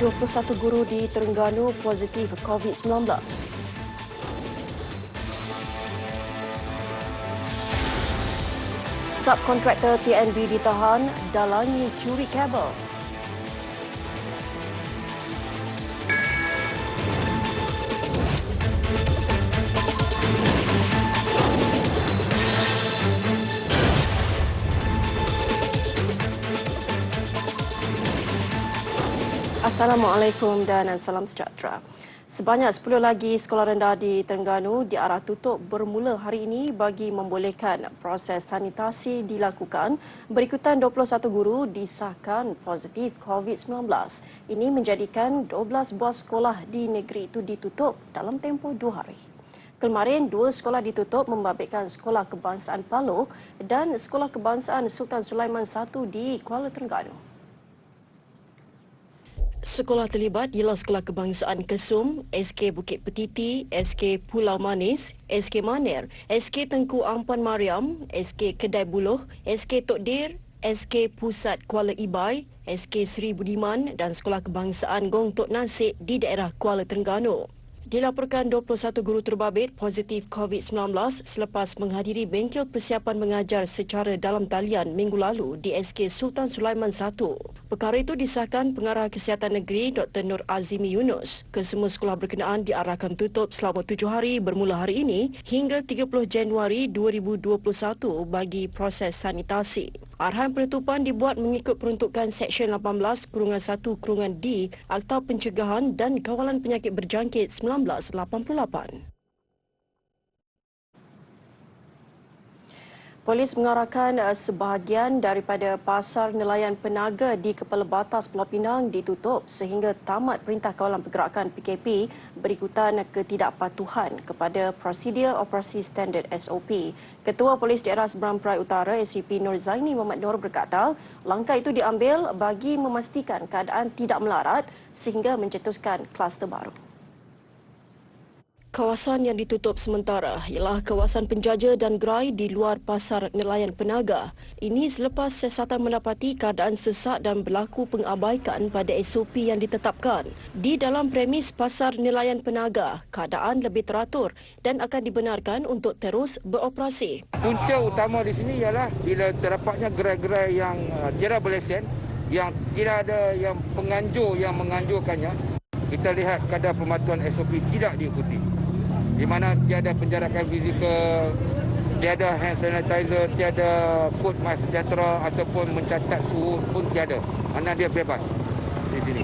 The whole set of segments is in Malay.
21 guru di Terengganu positif COVID-19. Subkontraktor TNB ditahan dalangi curi kabel. Assalamualaikum dan salam sejahtera. Sebanyak 10 lagi sekolah rendah di Terengganu diarah tutup bermula hari ini bagi membolehkan proses sanitasi dilakukan berikutan 21 guru disahkan positif COVID-19. Ini menjadikan 12 buah sekolah di negeri itu ditutup dalam tempoh 2 hari. Kemarin, 2 sekolah ditutup membabitkan Sekolah Kebangsaan Paloh dan Sekolah Kebangsaan Sultan Sulaiman I di Kuala Terengganu. Sekolah terlibat ialah Sekolah Kebangsaan Kesum, SK Bukit Petiti, SK Pulau Manis, SK Maner, SK Tengku Ampuan Mariam, SK Kedai Buluh, SK Tok Dir, SK Pusat Kuala Ibai, SK Seri Budiman dan Sekolah Kebangsaan Gong Tok Nasik di daerah Kuala Terengganu. Dilaporkan 21 guru terbabit positif COVID-19 selepas menghadiri bengkel persiapan mengajar secara dalam talian minggu lalu di SK Sultan Sulaiman I. Perkara itu disahkan Pengarah Kesihatan Negeri Dr. Nur Azimi Yunus. Kesemua sekolah berkenaan diarahkan tutup selama 7 hari bermula hari ini hingga 30 Januari 2021 bagi proses sanitasi. Arahan penutupan dibuat mengikut peruntukan Seksyen 18/1/D Akta Pencegahan dan Kawalan Penyakit Berjangkit 1988. Polis mengarahkan sebahagian daripada pasar nelayan penaga di Kepala Batas Pulau Pinang ditutup sehingga tamat Perintah Kawalan Pergerakan PKP berikutan ketidakpatuhan kepada prosedur operasi standard SOP. Ketua Polis Daerah Seberang Perai Utara SCP Nur Zaini Muhammad Nur berkata, langkah itu diambil bagi memastikan keadaan tidak melarat sehingga mencetuskan kluster baru. Kawasan yang ditutup sementara ialah kawasan penjaja dan gerai di luar pasar nelayan penaga. Ini selepas siasatan mendapati keadaan sesak dan berlaku pengabaikan pada SOP yang ditetapkan. Di dalam premis pasar nelayan penaga, keadaan lebih teratur dan akan dibenarkan untuk terus beroperasi. Punca utama di sini ialah bila terdapatnya gerai-gerai yang tidak berlesen, yang tidak ada yang penganjur yang menganjurkannya, kita lihat kadar pematuhan SOP tidak diikuti. Di mana tiada penjarakan fizikal, tiada hand sanitizer, tiada kod MySejahtera ataupun mencatat suhu pun tiada. Mana dia bebas di sini.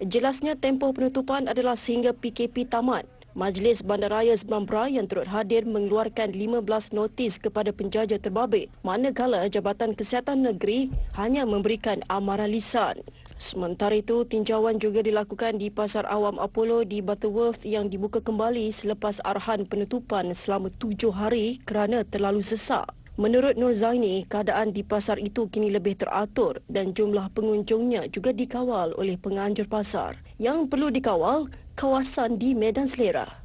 Jelasnya tempoh penutupan adalah sehingga PKP tamat. Majlis Bandaraya Seberang Perai yang turut hadir mengeluarkan 15 notis kepada penjaja terbabit, manakala Jabatan Kesihatan Negeri hanya memberikan amaran lisan. Sementara itu, tinjauan juga dilakukan di Pasar Awam Apollo di Butterworth yang dibuka kembali selepas arahan penutupan selama 7 hari kerana terlalu sesak. Menurut Nur Zaini, keadaan di pasar itu kini lebih teratur dan jumlah pengunjungnya juga dikawal oleh penganjur pasar. Yang perlu dikawal, kawasan di Medan Selera.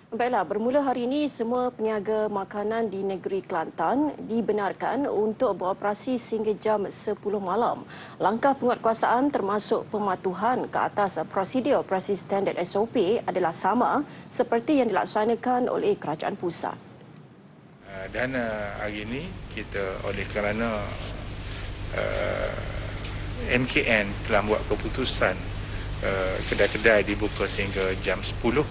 Baiklah, bermula hari ini semua peniaga makanan di negeri Kelantan dibenarkan untuk beroperasi sehingga jam 10 malam. Langkah penguatkuasaan termasuk pematuhan ke atas prosedur operasi standard SOP adalah sama seperti yang dilaksanakan oleh Kerajaan Pusat. Dan hari ini kita oleh kerana MKN telah buat keputusan kedai-kedai dibuka sehingga jam 10,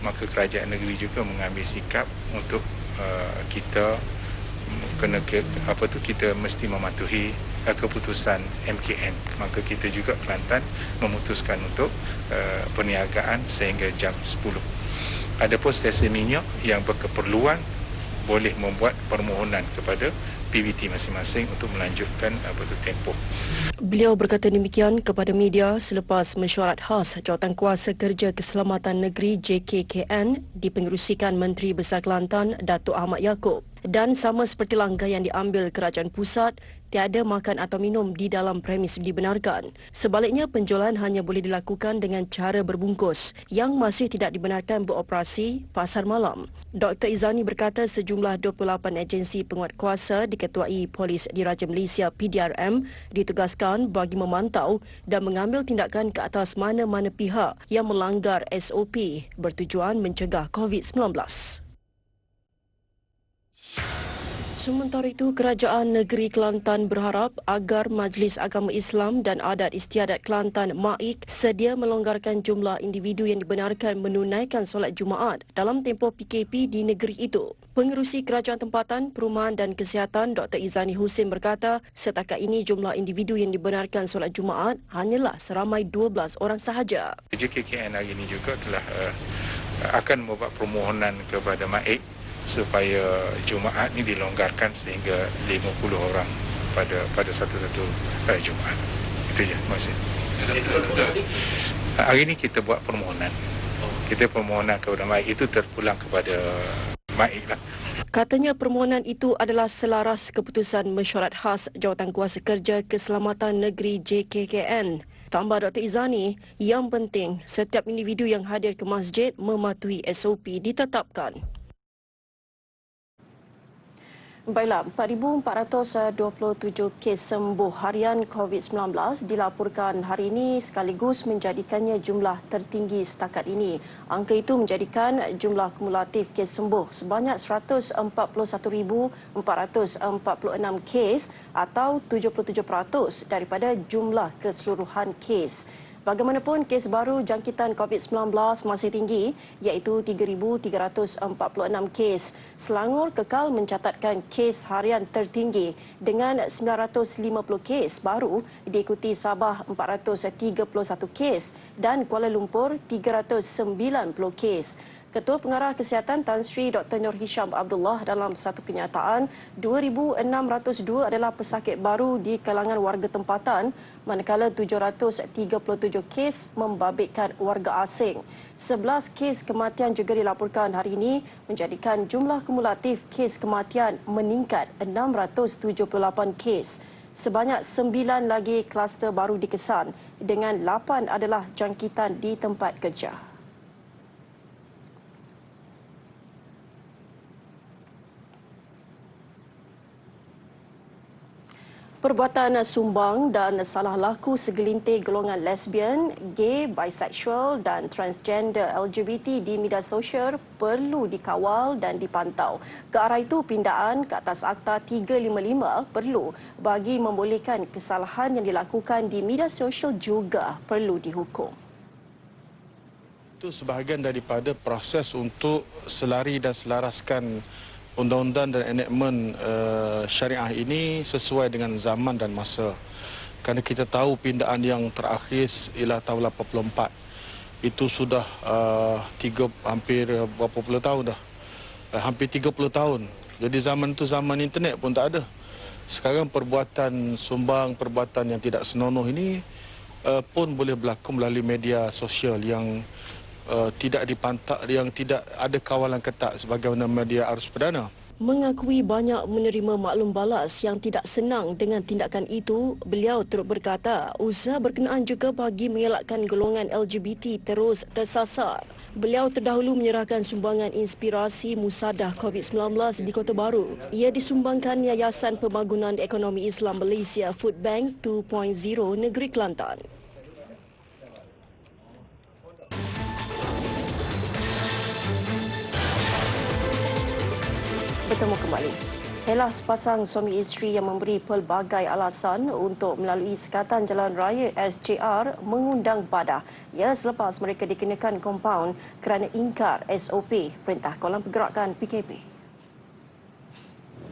maka kerajaan negeri juga mengambil sikap untuk kita kita mesti mematuhi keputusan MKN. Maka kita juga Kelantan memutuskan untuk perniagaan sehingga jam 10. Adapun stesen minyak yang berkeperluan boleh membuat permohonan kepada PBT masing-masing untuk melanjutkan tempoh. Beliau berkata demikian kepada media selepas mesyuarat khas Jawatankuasa Kerja Keselamatan Negeri JKKN dipengerusikan Menteri Besar Kelantan Datuk Ahmad Yaakob. Dan sama seperti langkah yang diambil kerajaan pusat, tiada makan atau minum di dalam premis dibenarkan. Sebaliknya, penjualan hanya boleh dilakukan dengan cara berbungkus yang masih tidak dibenarkan beroperasi pasar malam. Dr. Izani berkata sejumlah 28 agensi penguatkuasa diketuai Polis Diraja Malaysia PDRM ditugaskan bagi memantau dan mengambil tindakan ke atas mana-mana pihak yang melanggar SOP bertujuan mencegah COVID-19. Sementara itu, Kerajaan Negeri Kelantan berharap agar Majlis Agama Islam dan Adat Istiadat Kelantan MAIK sedia melonggarkan jumlah individu yang dibenarkan menunaikan solat Jumaat dalam tempoh PKP di negeri itu. Pengerusi Kerajaan Tempatan, Perumahan dan Kesihatan Dr. Izani Husin berkata, setakat ini jumlah individu yang dibenarkan solat Jumaat hanyalah seramai 12 orang sahaja. JKKN hari ini juga telah akan membuat permohonan kepada MAIK supaya Jumaat ini dilonggarkan sehingga 50 orang pada satu-satu Jumaat. Itu je, terima kasih. Hari ini kita buat permohonan. Kita permohonan kepada MAIK itu terpulang kepada MAIK lah. Katanya permohonan itu adalah selaras keputusan Mesyuarat Khas Jawatan Kuasa Kerja Keselamatan Negeri JKKN. Tambah Dr. Izani, yang penting setiap individu yang hadir ke masjid mematuhi SOP ditetapkan. Baiklah, 4,427 kes sembuh harian COVID-19 dilaporkan hari ini sekaligus menjadikannya jumlah tertinggi setakat ini. Angka itu menjadikan jumlah kumulatif kes sembuh sebanyak 141,446 kes atau 77% daripada jumlah keseluruhan kes. Bagaimanapun, kes baru jangkitan COVID-19 masih tinggi iaitu 3,346 kes. Selangor kekal mencatatkan kes harian tertinggi dengan 950 kes baru diikuti Sabah 431 kes dan Kuala Lumpur 390 kes. Ketua Pengarah Kesihatan Tan Sri Dr. Nur Hisham Abdullah dalam satu kenyataan, 2,602 adalah pesakit baru di kalangan warga tempatan, manakala 737 kes membabitkan warga asing. 11 kes kematian juga dilaporkan hari ini, menjadikan jumlah kumulatif kes kematian meningkat 678 kes. Sebanyak 9 lagi kluster baru dikesan, dengan 8 adalah jangkitan di tempat kerja. Perbuatan sumbang dan salah laku segelintir golongan lesbian, gay, bisexual dan transgender LGBT di media sosial perlu dikawal dan dipantau. Ke arah itu, pindaan ke atas Akta 355 perlu bagi membolehkan kesalahan yang dilakukan di media sosial juga perlu dihukum. Itu sebahagian daripada proses untuk selari dan selaraskan undang-undang dan enakmen syariah ini sesuai dengan zaman dan masa. Kerana kita tahu pindaan yang terakhir ialah tahun 84. Itu sudah hampir berapa puluh tahun dah. Hampir 30 tahun. Jadi zaman itu zaman internet pun tak ada. Sekarang perbuatan sumbang, perbuatan yang tidak senonoh ini pun boleh berlaku melalui media sosial yang tidak dipantau, yang tidak ada kawalan ketat sebagaimana media arus perdana. Mengakui banyak menerima maklum balas yang tidak senang dengan tindakan itu, beliau turut berkata usaha berkenaan juga bagi mengelakkan golongan LGBT terus tersasar. Beliau terdahulu menyerahkan sumbangan inspirasi musadah COVID-19 di Kota Baru. Ia disumbangkan Yayasan Pembangunan Ekonomi Islam Malaysia Food Bank 2.0 Negeri Kelantan. Bertemu kembali. Ialah sepasang suami isteri yang memberi pelbagai alasan untuk melalui sekatan jalan raya SJR mengundang badah. Ya, selepas mereka dikenakan kompaun kerana ingkar SOP Perintah Kawalan Pergerakan PKP.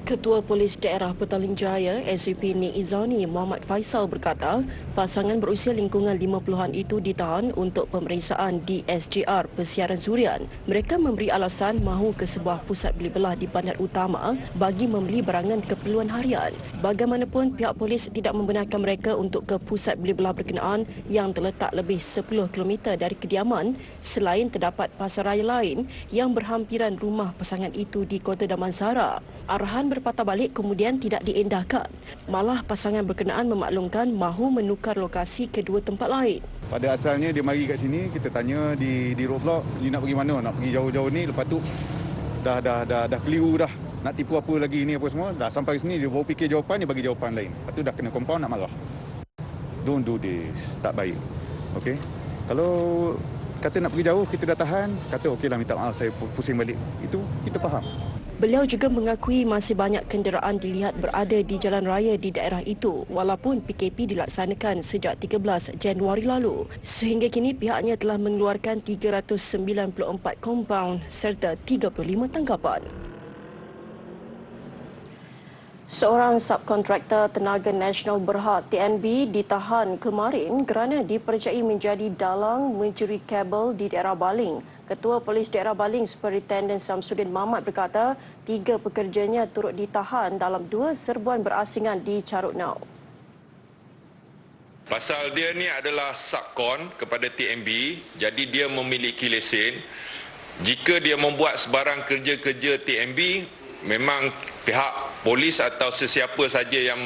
Ketua Polis Daerah Petaling Jaya SUP Nik Izani Muhammad Faisal berkata, pasangan berusia lingkungan 50-an itu ditahan untuk pemeriksaan di SJR Persiaran Zurian. Mereka memberi alasan mahu ke sebuah pusat beli belah di bandar utama bagi membeli barangan keperluan harian. Bagaimanapun, pihak polis tidak membenarkan mereka untuk ke pusat beli belah berkenaan yang terletak lebih 10 km dari kediaman selain terdapat pasaraya lain yang berhampiran rumah pasangan itu di Kota Damansara. Arahan berpatah balik kemudian tidak diendahkan. Malah pasangan berkenaan memaklumkan mahu menukar lokasi kedua tempat lain. Pada asalnya dia mari kat sini, kita tanya di roadblock, ni nak pergi mana? Nak pergi jauh-jauh ni, lepas tu dah keliru dah. Nak tipu apa lagi ni apa semua. Dah sampai sini dia baru fikir jawapan, dia bagi jawapan lain. Lepas tu dah kena compound nak marah. Don't do this. Tak baik. Okey. Kalau kata nak pergi jauh, kita dah tahan. Kata okeylah minta maaf saya pusing balik. Itu kita faham. Beliau juga mengakui masih banyak kenderaan dilihat berada di jalan raya di daerah itu walaupun PKP dilaksanakan sejak 13 Januari lalu. Sehingga kini pihaknya telah mengeluarkan 394 kompaun serta 35 tangkapan. Seorang subkontraktor Tenaga Nasional Berhad TNB ditahan kemarin kerana dipercayai menjadi dalang mencuri kabel di daerah Baling. Ketua Polis Daerah Baling Superintendent Samsudin Mamat berkata 3 pekerjanya turut ditahan dalam 2 serbuan berasingan di Carut Nau. Pasal dia ni adalah subkon kepada TNB, jadi dia memiliki lesen. Jika dia membuat sebarang kerja-kerja TNB, memang pihak polis atau sesiapa saja yang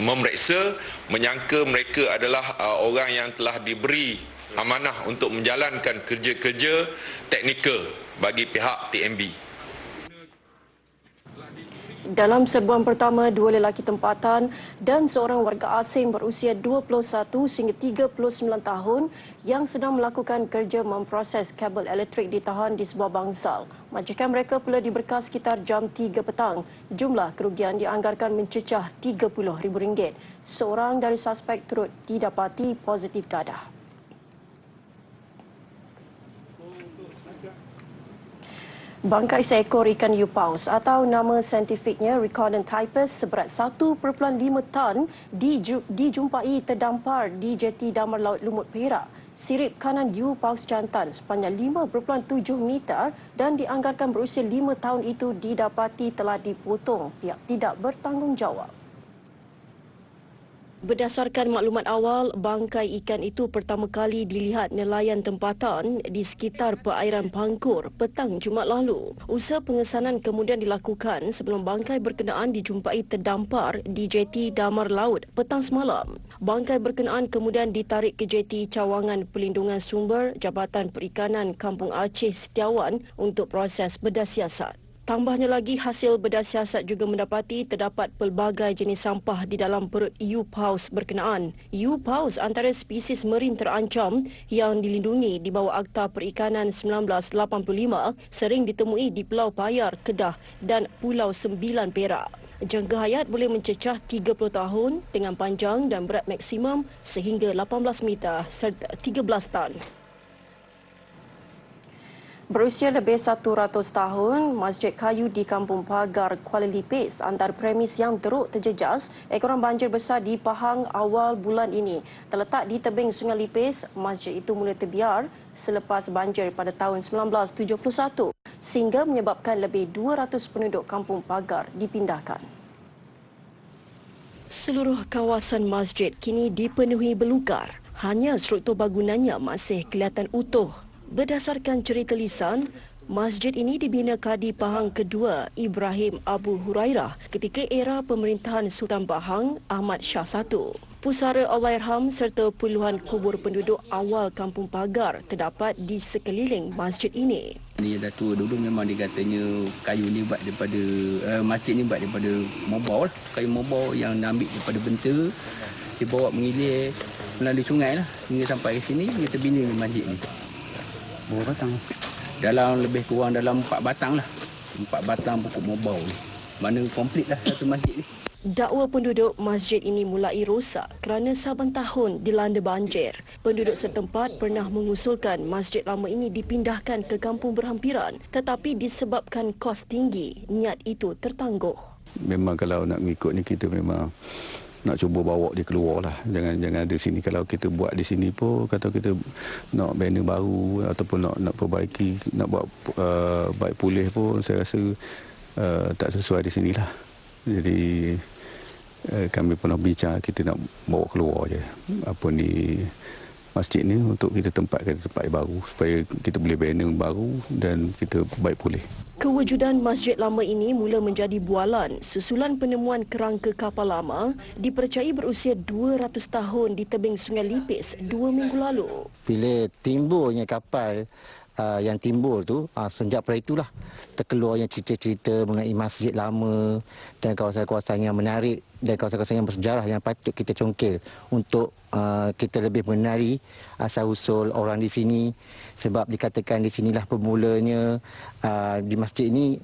memeriksa menyangka mereka adalah orang yang telah diberi amanah untuk menjalankan kerja-kerja teknikal bagi pihak TNB. Dalam serbuan pertama, 2 lelaki tempatan dan seorang warga asing berusia 21 sehingga 39 tahun yang sedang melakukan kerja memproses kabel elektrik ditahan di sebuah bangsal. Majikan mereka pula diberkas sekitar jam 3 petang. Jumlah kerugian dianggarkan mencecah RM30,000. Seorang dari suspek turut didapati positif dadah. Bangkai seekor ikan hiu paus atau nama saintifiknya Recordon typus seberat 1.5 tan dijumpai terdampar di jeti Damar Laut Lumut Perak. Sirip kanan hiu paus jantan sepanjang 5.7 meter dan dianggarkan berusia 5 tahun itu didapati telah dipotong pihak tidak bertanggungjawab. Berdasarkan maklumat awal, bangkai ikan itu pertama kali dilihat nelayan tempatan di sekitar perairan Pangkur petang Jumaat lalu. Usaha pengesanan kemudian dilakukan sebelum bangkai berkenaan dijumpai terdampar di jeti Damar Laut petang semalam. Bangkai berkenaan kemudian ditarik ke jeti Cawangan Perlindungan Sumber Jabatan Perikanan Kampung Aceh Setiawan untuk proses bedah siasat. Tambahnya lagi, hasil bedah siasat juga mendapati terdapat pelbagai jenis sampah di dalam perut hiu paus berkenaan. Hiu paus antara spesies marin terancam yang dilindungi di bawah Akta Perikanan 1985 sering ditemui di Pulau Payar, Kedah dan Pulau Sembilan, Perak. Jangka hayat boleh mencecah 30 tahun dengan panjang dan berat maksimum sehingga 18 meter serta 13 tan. Berusia lebih 100 tahun, Masjid Kayu di Kampung Pagar, Kuala Lipis antara premis yang teruk terjejas ekoran banjir besar di Pahang awal bulan ini. Terletak di tebing Sungai Lipis, masjid itu mula terbiar selepas banjir pada tahun 1971 sehingga menyebabkan lebih 200 penduduk Kampung Pagar dipindahkan. Seluruh kawasan masjid kini dipenuhi belukar. Hanya struktur bangunannya masih kelihatan utuh. Berdasarkan cerita lisan, masjid ini dibina Kadi Pahang kedua Ibrahim Abu Hurairah ketika era pemerintahan Sultan Pahang Ahmad Shah I. Pusara Allahyarham serta puluhan kubur penduduk awal Kampung Pagar terdapat di sekeliling masjid ini. Ni dah tua dulu, memang dikatanya kayu ni buat daripada masjid ni buat daripada mobau lah. Kayu mobau yang diambil daripada benta, dibawa mengilir melalui sungai lah hingga sampai ke sini kita bina masjid ni. Berapa batang? Dalam lebih kurang dalam 4 batang lah. 4 batang pokok mobau ni. Mana komplit lah satu masjid ni. Dakwa penduduk masjid ini mulai rosak kerana saban tahun dilanda banjir. Penduduk setempat pernah mengusulkan masjid lama ini dipindahkan ke kampung berhampiran tetapi disebabkan kos tinggi, niat itu tertangguh. Memang kalau nak mengikut ni kita memang nak cuba bawa dia keluar lah. Jangan ada sini. Kalau kita buat di sini pun, kata kita nak banner baru ataupun nak perbaiki, nak buat baik pulih pun, saya rasa tak sesuai di sinilah. Jadi kami pernah bincang, kita nak bawa keluar je masjid ni untuk kita tempatkan tempat yang baru supaya kita boleh banner baru dan kita baik pulih. Kewujudan masjid lama ini mula menjadi bualan susulan penemuan kerangka kapal lama dipercayai berusia 200 tahun di tebing Sungai Lipis 2 minggu lalu. Bila timbulnya kapal yang timbul tu, sejak pada itulah terkeluarnya cerita-cerita mengenai masjid lama dan kawasan-kawasan yang menarik dan kawasan-kawasan yang bersejarah yang patut kita congkil untuk kita lebih mengenali asal-usul orang di sini, sebab dikatakan di sinilah bermulanya di masjid ini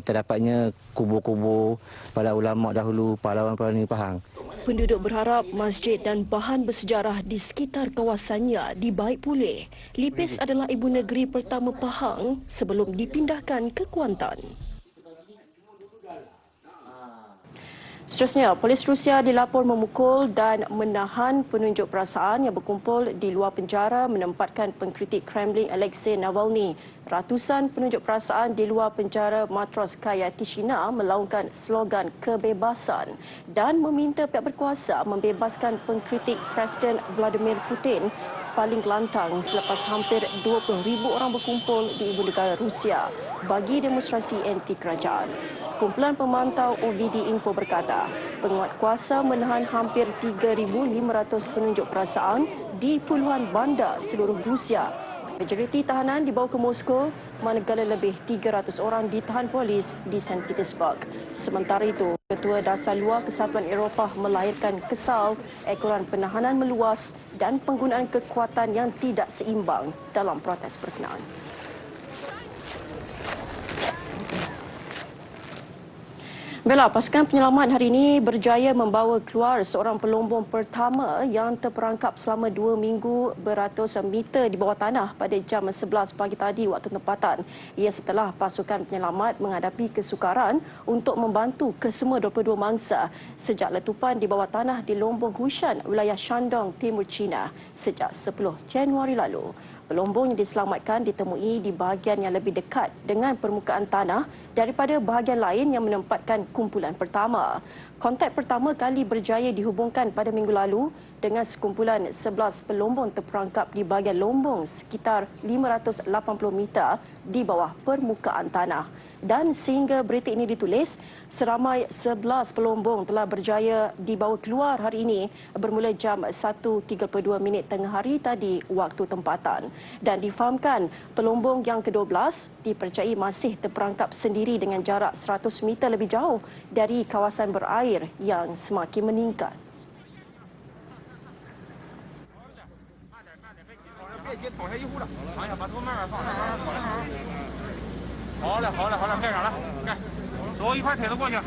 terdapatnya kubur-kubur para ulama dahulu, pahlawan-pahlawan Pahang. Penduduk berharap masjid dan bahan bersejarah di sekitar kawasannya dibaik pulih. Lipis adalah ibu negeri pertama Pahang sebelum dipindahkan ke Kuantan. Seterusnya, polis Rusia dilapor memukul dan menahan penunjuk perasaan yang berkumpul di luar penjara menempatkan pengkritik Kremlin Alexei Navalny. Ratusan penunjuk perasaan di luar penjara Matrosskaya Tishina melaungkan slogan kebebasan dan meminta pihak berkuasa membebaskan pengkritik Presiden Vladimir Putin paling lantang selepas hampir 20,000 orang berkumpul di ibu negara Rusia bagi demonstrasi anti kerajaan. Kumpulan pemantau OVD Info berkata, penguatkuasa menahan hampir 3,500 penunjuk perasaan di puluhan bandar seluruh Rusia. Majoriti tahanan dibawa ke Moskow, manakala lebih 300 orang ditahan polis di St. Petersburg. Sementara itu, Ketua Dasar Luar Kesatuan Eropah melahirkan kesal ekoran penahanan meluas dan penggunaan kekuatan yang tidak seimbang dalam protes berkenaan. Bella, pasukan penyelamat hari ini berjaya membawa keluar seorang pelombong pertama yang terperangkap selama 2 minggu beratus meter di bawah tanah pada jam 11 pagi tadi waktu tempatan. Ia setelah pasukan penyelamat menghadapi kesukaran untuk membantu kesemua 22 mangsa sejak letupan di bawah tanah di Lombong Hushan, wilayah Shandong, Timur China sejak 10 Januari lalu. Pelombong yang diselamatkan ditemui di bahagian yang lebih dekat dengan permukaan tanah daripada bahagian lain yang menempatkan kumpulan pertama. Kontak pertama kali berjaya dihubungkan pada minggu lalu dengan sekumpulan 11 pelombong terperangkap di bahagian lombong sekitar 580 meter di bawah permukaan tanah. Dan sehingga berita ini ditulis, seramai 11 pelombong telah berjaya dibawa keluar hari ini bermula jam 1.32 tengah hari tadi waktu tempatan. Dan difahamkan pelombong yang ke-12 dipercayai masih terperangkap sendiri dengan jarak 100 meter lebih jauh dari kawasan berair yang semakin meningkat. 好嘞，好嘞，好嘞，盖上了，盖，走一块腿子过去。